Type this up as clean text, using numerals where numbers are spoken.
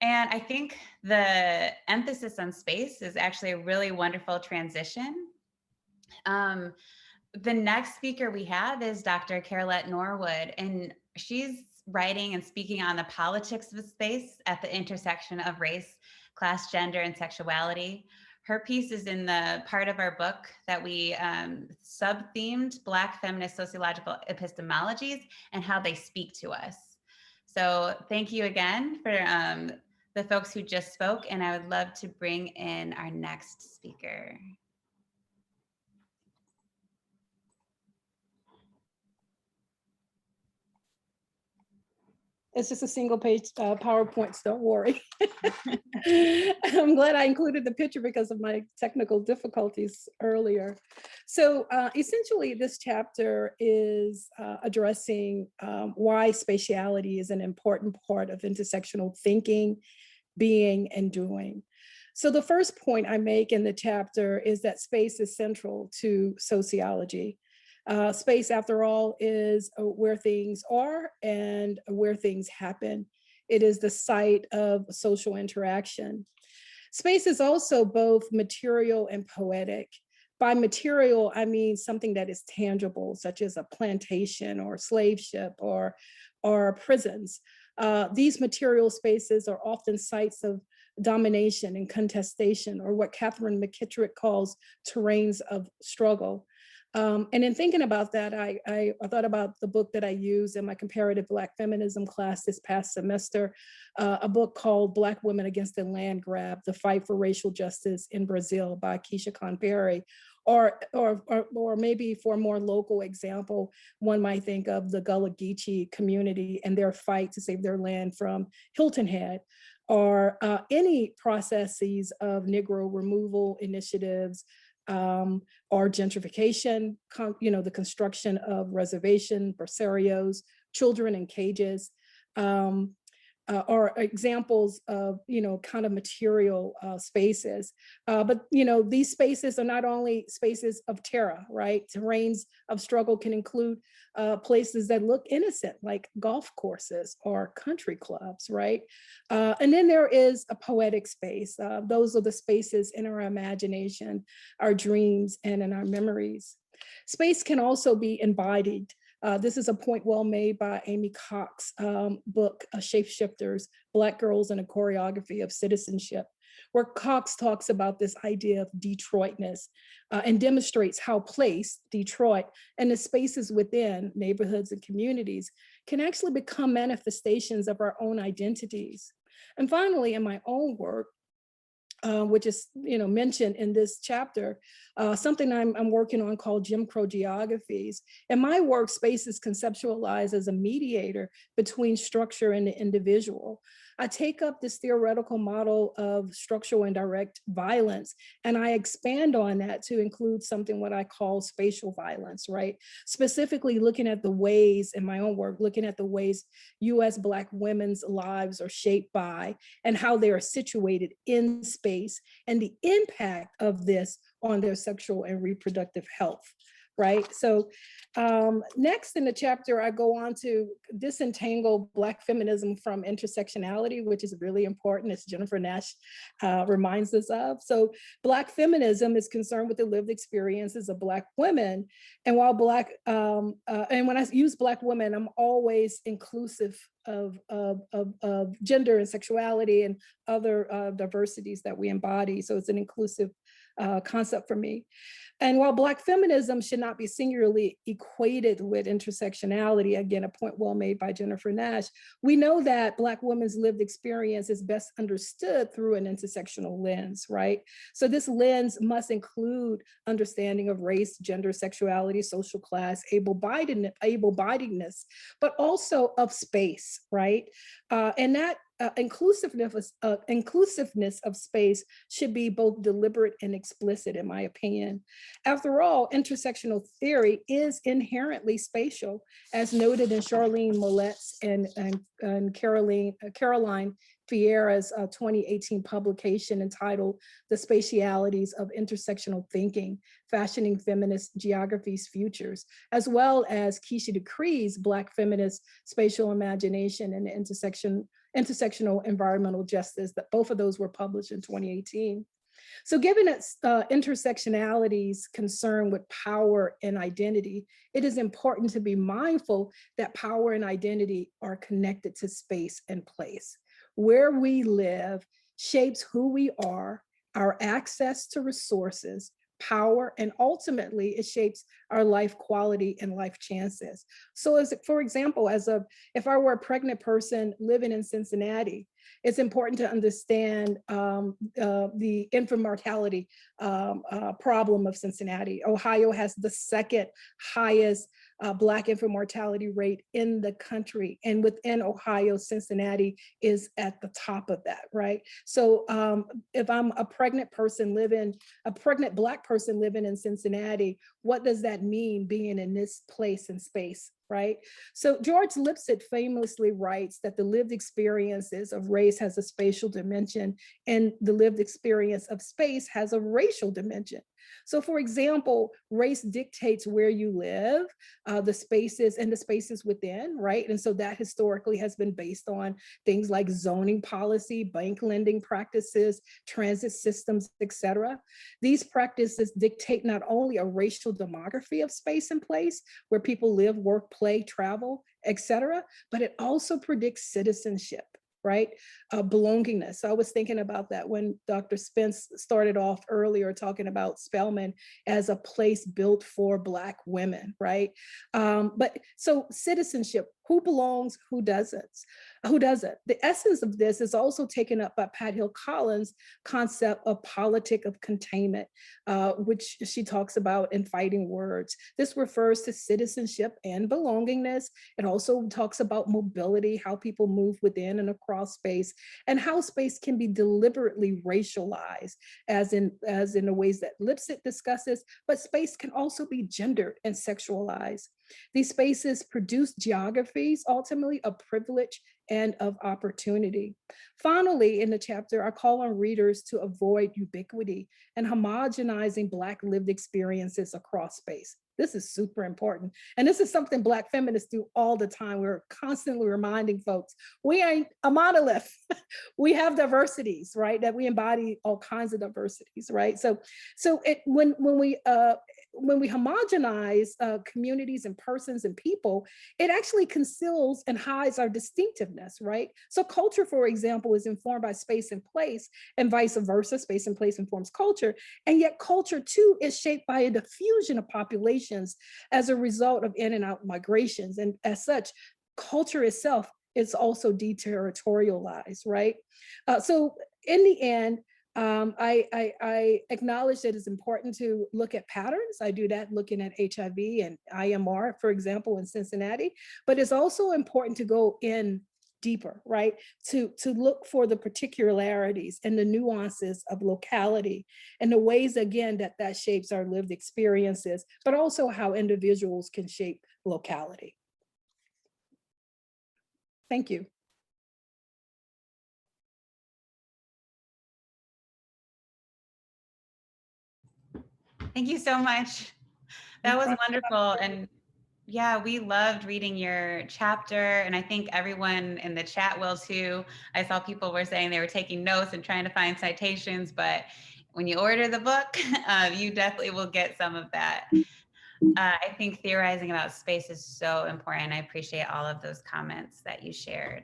And I think the emphasis on space is actually a really wonderful transition. The next speaker we have is Dr. Carolette Norwood, and she's writing and speaking on the politics of space at the intersection of race, class, gender, and sexuality. Her piece is in the part of our book that we sub-themed Black feminist sociological epistemologies and how they speak to us. So thank you again for the folks who just spoke, and I would love to bring in our next speaker. It's just a single page PowerPoint, don't worry. I'm glad I included the picture because of my technical difficulties earlier. So essentially this chapter is addressing why spatiality is an important part of intersectional thinking, being, and doing. So the first point I make in the chapter is that space is central to sociology. Space, after all, is where things are and where things happen. It is the site of social interaction. Space is also both material and poetic. By material, I mean something that is tangible, such as a plantation or slave ship or prisons. These material spaces are often sites of domination and contestation, or what Catherine McKittrick calls terrains of struggle. And in thinking about that, I thought about the book that I used in my comparative Black feminism class this past semester, a book called Black Women Against the Land Grab, The Fight for Racial Justice in Brazil by Keisha Conberry. Or maybe for a more local example, one might think of the Gullah Geechee community and their fight to save their land from Hilton Head, or any processes of Negro removal initiatives, or gentrification, the construction of reservation, bracerios, children in cages, are examples of, kind of material spaces. But, these spaces are not only spaces of terror, right? Terrains of struggle can include places that look innocent, like golf courses or country clubs, right? And then there is a poetic space. Those are the spaces in our imagination, our dreams, and in our memories. Space can also be embodied. This is a point well made by Amy Cox's book, Shapeshifters, Black Girls in a Choreography of Citizenship, where Cox talks about this idea of Detroitness and demonstrates how place, Detroit, and the spaces within neighborhoods and communities can actually become manifestations of our own identities. And finally, in my own work, which is mentioned in this chapter, something I'm working on called Crow Geographies. In my work, space is conceptualized as a mediator between structure and the individual. I take up this theoretical model of structural and direct violence, and I expand on that to include something what I call spatial violence, right? Specifically looking at the ways, in my own work, looking at the ways US Black women's lives are shaped by and how they are situated in space and the impact of this on their sexual and reproductive health, right? So next in the chapter, I go on to disentangle Black feminism from intersectionality, which is really important, as Jennifer Nash reminds us of. So Black feminism is concerned with the lived experiences of Black women. And while and when I use Black women, I'm always inclusive of gender and sexuality and other diversities that we embody. So it's an inclusive concept for me. And while Black feminism should not be singularly equated with intersectionality, again, a point well made by Jennifer Nash, we know that Black women's lived experience is best understood through an intersectional lens, right? So this lens must include understanding of race, gender, sexuality, social class, able-bodiedness, but also of space, right? And that inclusiveness of space should be both deliberate and explicit, in my opinion. After all, intersectional theory is inherently spatial, as noted in Charlene Mollet's and Caroline Fierra's 2018 publication entitled The Spatialities of Intersectional Thinking, Fashioning Feminist Geographies' Futures, as well as Keisha Decree's Black Feminist Spatial Imagination and Intersectional Environmental Justice, that both of those were published in 2018. So given its intersectionality's concern with power and identity, it is important to be mindful that power and identity are connected to space and place. Where we live shapes who we are, our access to resources, power, and ultimately it shapes our life quality and life chances. So as, for example, if I were a pregnant person living in Cincinnati, it's important to understand the infant mortality problem of Cincinnati. Ohio has the second highest Black infant mortality rate in the country. And within Ohio, Cincinnati is at the top of that, right? So if I'm a pregnant Black person living in Cincinnati, what does that mean being in this place and space, right? So George Lipset famously writes that the lived experiences of race has a spatial dimension and the lived experience of space has a racial dimension. So for example, race dictates where you live, the spaces and the spaces within, right? And so that historically has been based on things like zoning policy, bank lending practices, transit systems, etc. These practices dictate not only a racial demography of space and place where people live, work, play, travel, etc., but it also predicts citizenship, right? Belongingness. So I was thinking about that when Dr. Spence started off earlier talking about Spelman as a place built for Black women, right? But so citizenship, who belongs, who doesn't? Who doesn't? The essence of this is also taken up by Pat Hill Collins' concept of politic of containment, which she talks about in Fighting Words. This refers to citizenship and belongingness. It also talks about mobility, how people move within and across space, and how space can be deliberately racialized, as in the ways that Lipset discusses, but space can also be gendered and sexualized. These spaces produce geographies, ultimately, of privilege and of opportunity. Finally, in the chapter, I call on readers to avoid ubiquity and homogenizing Black lived experiences across space. This is super important. And this is something Black feminists do all the time. We're constantly reminding folks, we ain't a monolith. We have diversities, right? That we embody all kinds of diversities, right? So when we homogenize communities and persons and people, it actually conceals and hides our distinctiveness, right? So culture, for example, is informed by space and place, and vice versa. Space and place informs culture. And yet culture too is shaped by a diffusion of populations as a result of in and out migrations. And as such, culture itself is also deterritorialized, right? So in the end, I acknowledge that it's important to look at patterns. I do that looking at HIV and IMR, for example, in Cincinnati, but it's also important to go in deeper, right? To look for the particularities and the nuances of locality and the ways, again, that shapes our lived experiences, but also how individuals can shape locality. Thank you. Thank you so much. That was wonderful. And yeah, we loved reading your chapter, and I think everyone in the chat will too. I saw people were saying they were taking notes and trying to find citations, but when you order the book, you definitely will get some of that. I think theorizing about space is so important. I appreciate all of those comments that you shared.